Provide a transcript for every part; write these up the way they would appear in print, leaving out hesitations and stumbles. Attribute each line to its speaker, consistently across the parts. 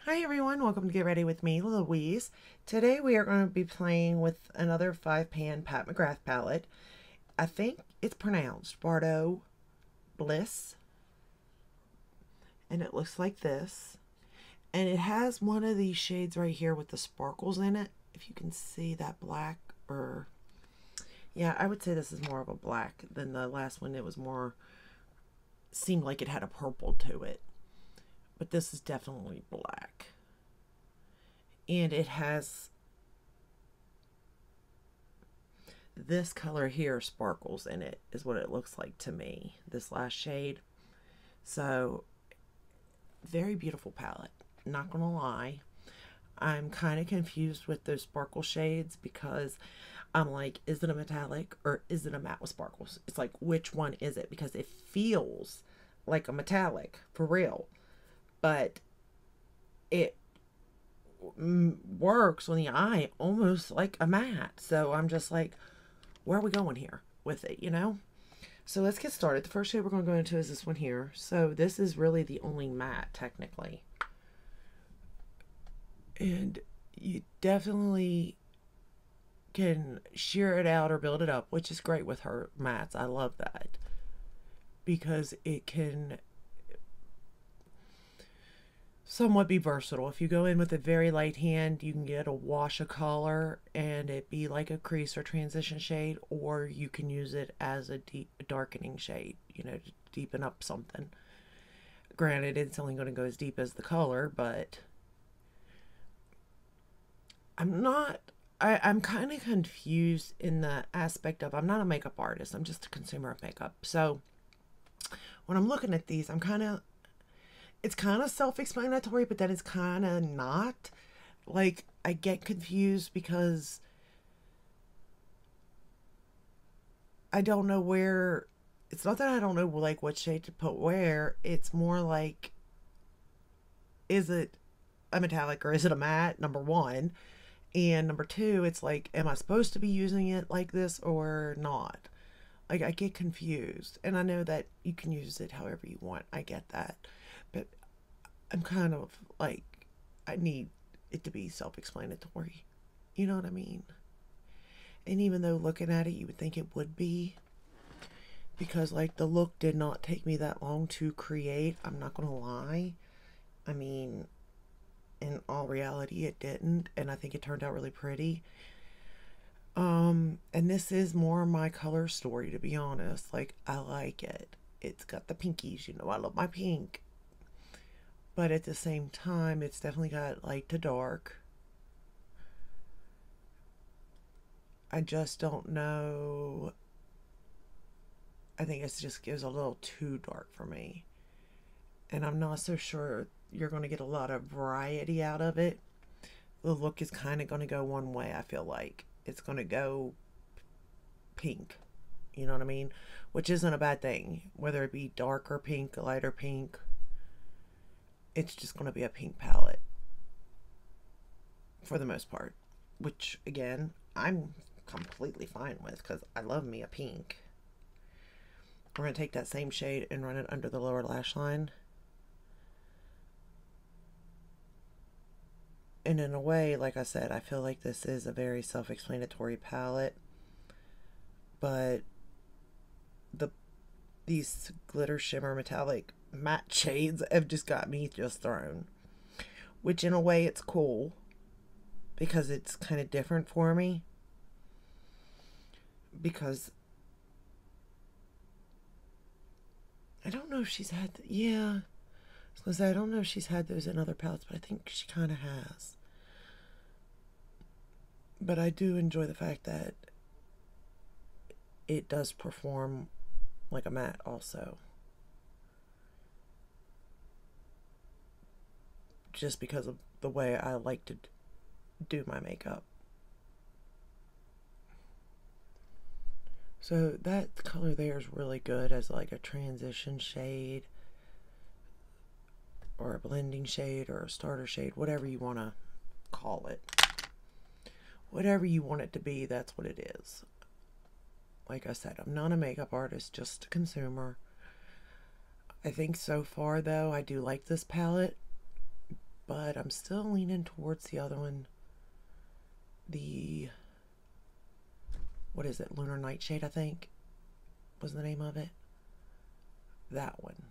Speaker 1: Hi everyone, welcome to Get Ready with me, Louise. Today we are going to be playing with another 5-pan Pat McGrath palette. I think it's pronounced Bordeaux Bliss, and it looks like this. And it has one of these shades right here with the sparkles in it. If you can see that black, or yeah, I would say this is more of a black than the last one. It was more, seemed like it had a purple to it. But this is definitely black. And it has this color here, sparkles in it, is what it looks like to me, this last shade. So, very beautiful palette. Not gonna lie. I'm kind of confused with those sparkle shades because I'm like, is it a metallic or is it a matte with sparkles? It's like, which one is it? Because it feels like a metallic, for real. But it works on the eye almost like a matte. So I'm just like, where are we going here with it, you know? So let's get started. The first shade we're going to go into is this one here. So this is really the only matte, technically. And you definitely can sheer it out or build it up, which is great with her mattes. I love that. Because it can somewhat be versatile. If you go in with a very light hand, you can get a wash of color and it be like a crease or transition shade, or you can use it as a deep darkening shade, you know, to deepen up something. Granted, it's only going to go as deep as the color, but I'm kind of confused in the aspect of, I'm not a makeup artist, I'm just a consumer of makeup. So when I'm looking at these, it's kind of self-explanatory, but then it's kind of not. Like, I get confused because I don't know where. It's not that I don't know, like, what shade to put where. It's more like, is it a metallic or is it a matte, number one? And number two, it's like, am I supposed to be using it like this or not? Like, I get confused. And I know that you can use it however you want. I get that. But I'm kind of like, I need it to be self-explanatory. You know what I mean? And even though looking at it, you would think it would be, because like the look did not take me that long to create. I'm not going to lie. I mean, in all reality, it didn't. And I think it turned out really pretty. And this is more my color story, to be honest. Like, I like it. It's got the pinkies, you know, I love my pink. But at the same time, it's definitely got light to dark. I just don't know. I think it just gives a little too dark for me. And I'm not so sure you're going to get a lot of variety out of it. The look is kind of going to go one way, I feel like. It's going to go pink. You know what I mean? Which isn't a bad thing. Whether it be darker pink, lighter pink, it's just going to be a pink palette for the most part, which again, I'm completely fine with because I love me a pink. We're going to take that same shade and run it under the lower lash line. And in a way, like I said, I feel like this is a very self-explanatory palette, but these glitter shimmer metallic matte shades have just got me just thrown, which in a way it's cool because it's kind of different for me, because I don't know if she's had, yeah, I was gonna say, I don't know if she's had those in other palettes, but I think she kind of has. But I do enjoy the fact that it does perform like a matte also, just because of the way I like to do my makeup. So that color there is really good as like a transition shade or a blending shade or a starter shade, whatever you want to call it. Whatever you want it to be, that's what it is. Like I said, I'm not a makeup artist, just a consumer. I think so far, though, I do like this palette. but I'm still leaning towards the other one. The, what is it, Lunar Nightshade, I think was the name of it. That one.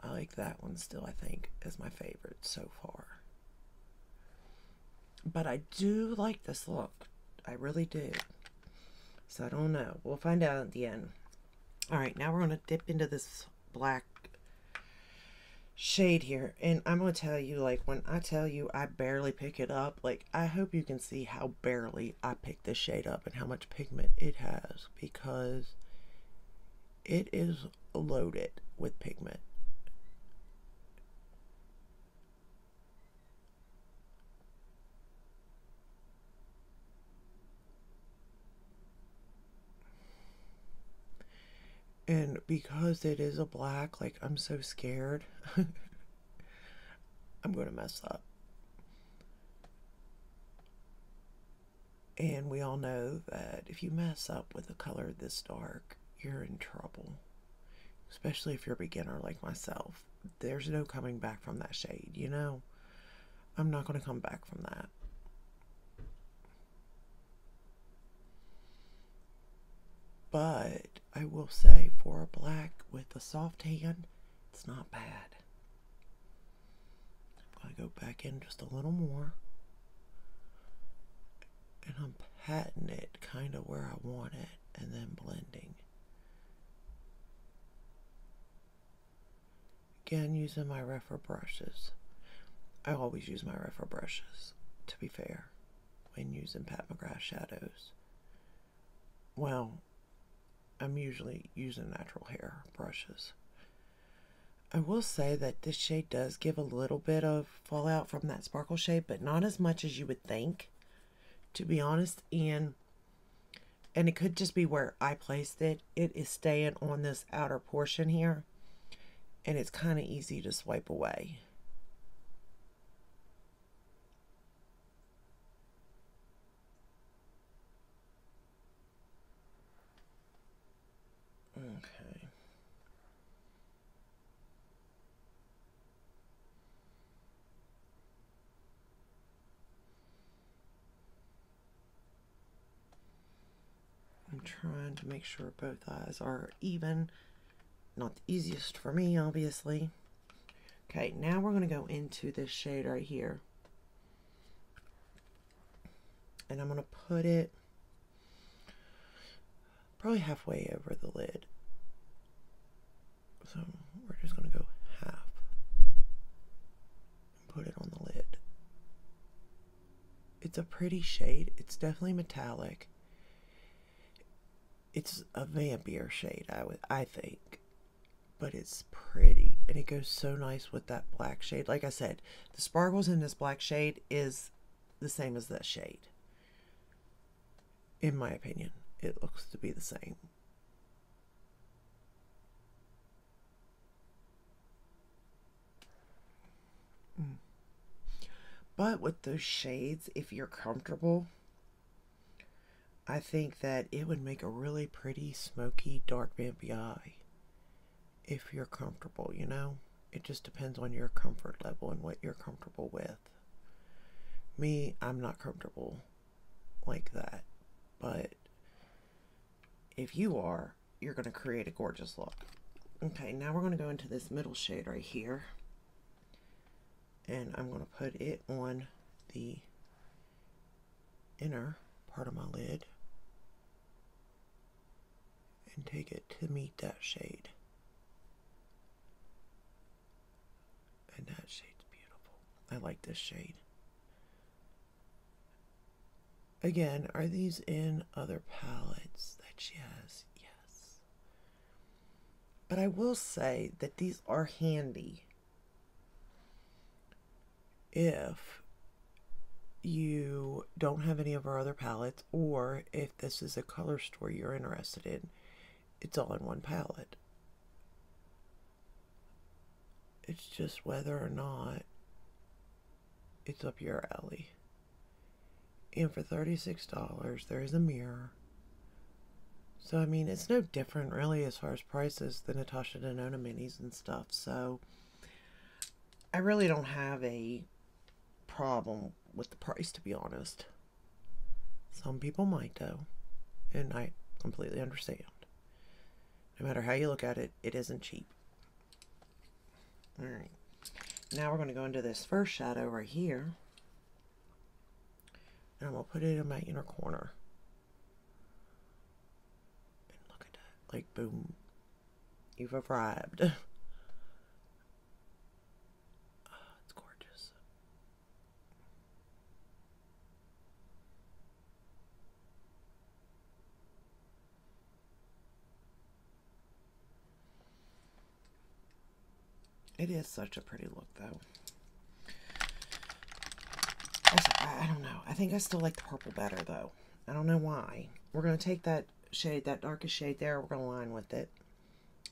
Speaker 1: I like that one still, I think, is my favorite so far. But I do like this look. I really do. So I don't know. We'll find out at the end. Alright, now we're going to dip into this black shade here. And I'm going to tell you, like, when I tell you I barely pick it up, like, I hope you can see how barely I pick this shade up and how much pigment it has. Because it is loaded with pigment. And because it is a black, like, I'm so scared. I'm going to mess up. And we all know that if you mess up with a color this dark, you're in trouble. Especially if you're a beginner like myself. There's no coming back from that shade, you know? I'm not going to come back from that. But I will say, for a black with a soft hand, it's not bad. I'm going to go back in just a little more. And I'm patting it kind of where I want it, and then blending. Again, using my Refer brushes. I always use my Refer brushes, to be fair, when using Pat Mcgrath shadows. Well, I'm usually using natural hair brushes. I will say that this shade does give a little bit of fallout from that sparkle shade, but not as much as you would think, to be honest. And it could just be where I placed it. It is staying on this outer portion here, and it's kind of easy to swipe away. Okay. I'm trying to make sure both eyes are even. Not the easiest for me, obviously. Okay, now we're going to go into this shade right here. And I'm going to put it probably halfway over the lid. So we're just going to go half and put it on the lid. It's a pretty shade. It's definitely metallic. It's a vampier shade, I think. But it's pretty. And it goes so nice with that black shade. Like I said, the sparkles in this black shade is the same as that shade. In my opinion, it looks to be the same. But with those shades, if you're comfortable, I think that it would make a really pretty, smoky, dark vampy eye. If you're comfortable, you know? It just depends on your comfort level and what you're comfortable with. Me, I'm not comfortable like that. But if you are, you're going to create a gorgeous look. Okay, now we're going to go into this middle shade right here. And I'm going to put it on the inner part of my lid. And take it to meet that shade. And that shade's beautiful. I like this shade. Again, are these in other palettes that she has? Yes. But I will say that these are handy if you don't have any of our other palettes, or if this is a color store you're interested in. It's all in one palette. It's just whether or not it's up your alley. And for $36, there is a mirror. So, I mean, it's no different, really, as far as prices than Natasha Denona minis and stuff. So, I really don't have a problem with the price, to be honest. Some people might, though, and I completely understand. No matter how you look at it, it isn't cheap. Alright, now we're going to go into this first shadow right here, and I'm going to put it in my inner corner. And look at that, like boom, you've arrived. Oh, it's gorgeous. It is such a pretty look, though. I don't know. I think I still like the purple better, though. I don't know why. We're going to take that shade, that darkest shade there, we're going to line with it.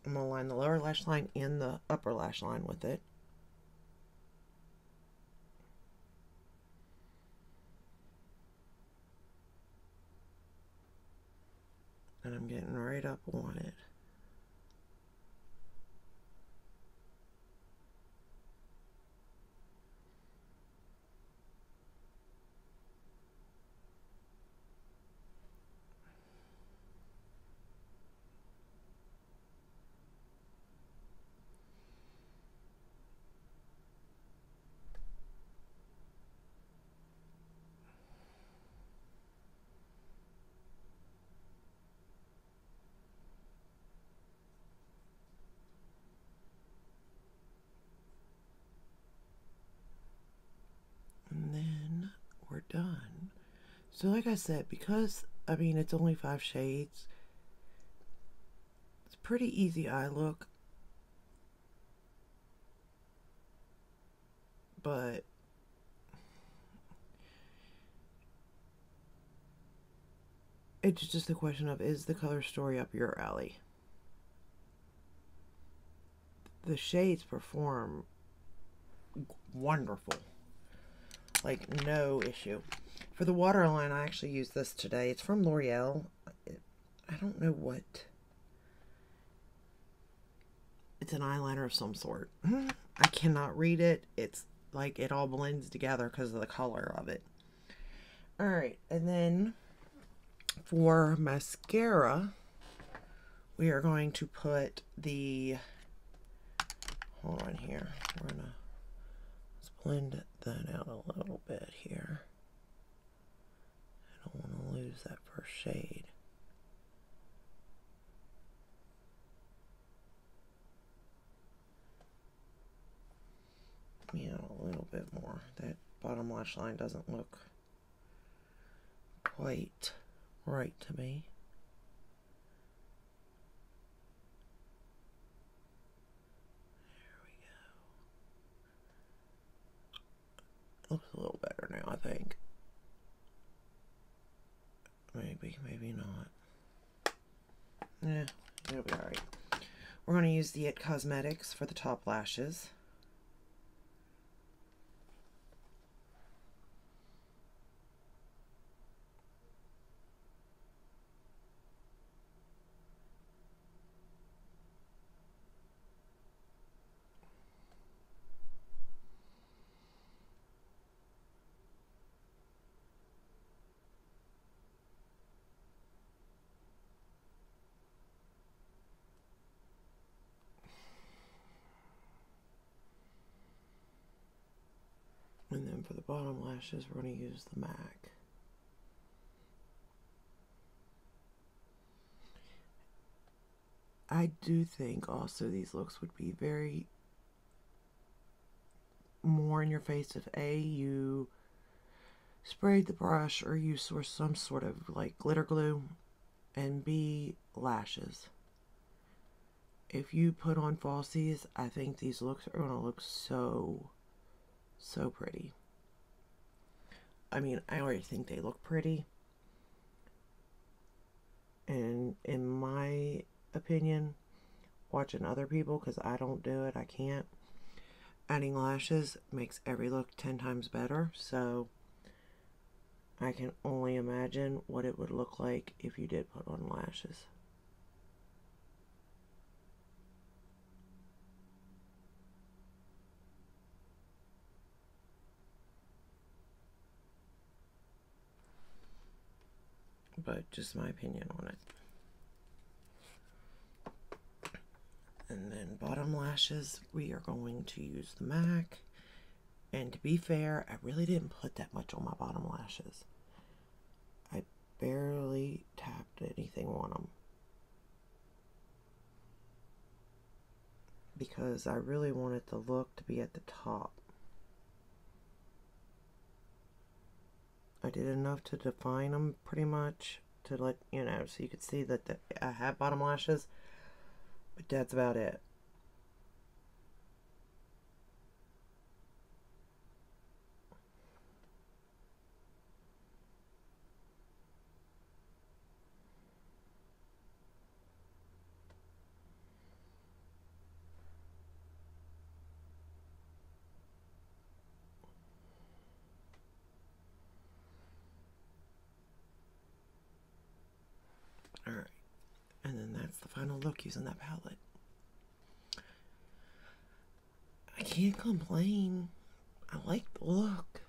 Speaker 1: I'm going to line the lower lash line and the upper lash line with it. And I'm getting right up on it. And then we're done. So like I said, because, I mean, it's only 5 shades, it's a pretty easy eye look. But it's just a question of, is the color story up your alley? The shades perform wonderful. Like, no issue. For the waterline, I actually used this today. It's from L'Oreal. I don't know what. It's an eyeliner of some sort. I cannot read it. It's like it all blends together because of the color of it. Alright, and then for mascara, we are going to put the, hold on here, we're going to blend that out a little bit here. I don't want to lose that first shade. Yeah, a little bit more. That bottom lash line doesn't look quite right to me. There we go. Looks a little better now, I think. Maybe not. Yeah, it'll be alright. We're going to use the It Cosmetics for the top lashes. And then for the bottom lashes, we're going to use the MAC. I do think also these looks would be very more in your face if A, you sprayed the brush or you used some sort of like glitter glue, and B, lashes. If you put on falsies, I think these looks are going to look so pretty. I mean, I already think they look pretty. And in my opinion, watching other people, because I don't do it, I can't, adding lashes makes every look 10 times better. So I can only imagine what it would look like if you did put on lashes. but just my opinion on it. And then bottom lashes, we are going to use the MAC. And to be fair, I really didn't put that much on my bottom lashes. I barely tapped anything on them. Because I really wanted the look to be at the top. I did enough to define them pretty much to let you know, so you could see that I have bottom lashes, but that's about it. Alright, and then that's the final look using that palette. I can't complain. I like the look.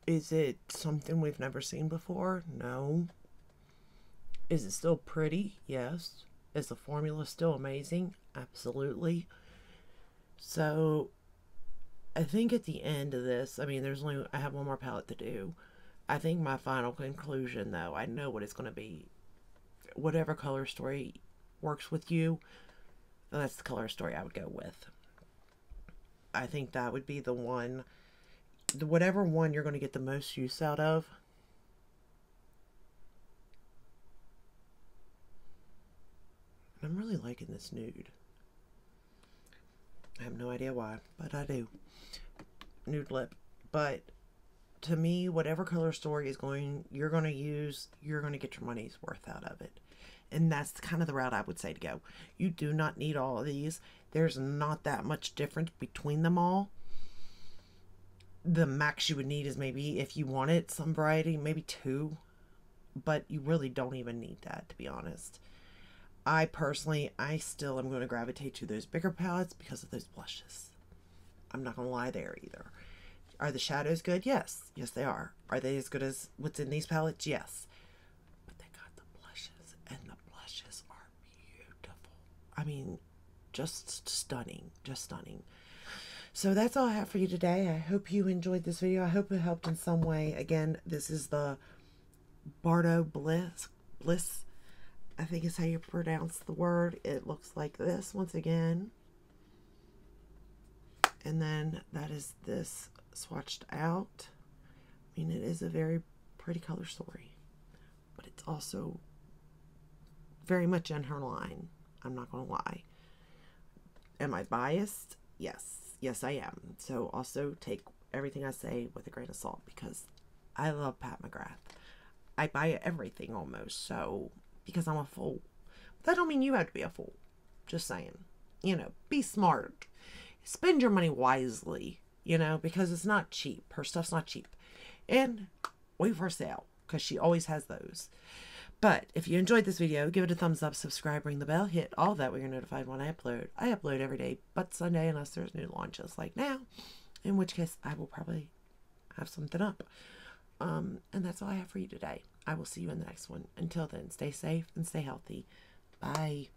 Speaker 1: Is it something we've never seen before? No. Is it still pretty? Yes. Is the formula still amazing? Absolutely. So, I think at the end of this, I mean, I have one more palette to do. I think my final conclusion, though, I know what it's going to be. Whatever color story works with you, that's the color story I would go with. I think that would be the one, whatever one you're going to get the most use out of. I'm really liking this nude. I have no idea why, but I do. Nude lip. But to me, whatever color story you're going to use, you're going to get your money's worth out of it. And that's kind of the route I would say to go. You do not need all of these. There's not that much difference between them all. The max you would need is maybe, if you wanted some variety, maybe 2. But you really don't even need that, to be honest. I still am going to gravitate to those bigger palettes because of those blushes. I'm not going to lie there either. Are the shadows good? Yes. Yes, they are. Are they as good as what's in these palettes? Yes. But they got the blushes, and the blushes are beautiful. I mean, just stunning. Just stunning. So that's all I have for you today. I hope you enjoyed this video. I hope it helped in some way. Again, this is the Bordeaux Bliss. I think is how you pronounce the word. It looks like this once again. And then that is this swatched out. I mean, it is a very pretty color story, but it's also very much in her line. I'm not going to lie. Am I biased? Yes. Yes, I am. So also take everything I say with a grain of salt, because I love Pat Mcgrath. I buy everything almost, so because I'm a fool. That don't mean you have to be a fool. Just saying. You know, be smart. Spend your money wisely, you know, because it's not cheap. Her stuff's not cheap. And wait for sale, because she always has those. But if you enjoyed this video, give it a thumbs up, subscribe, ring the bell, hit all that when you're notified when I upload. I upload every day but Sunday, unless there's new launches like now, in which case I will probably have something up. And that's all I have for you today. I will see you in the next one. Until then, stay safe and stay healthy. Bye.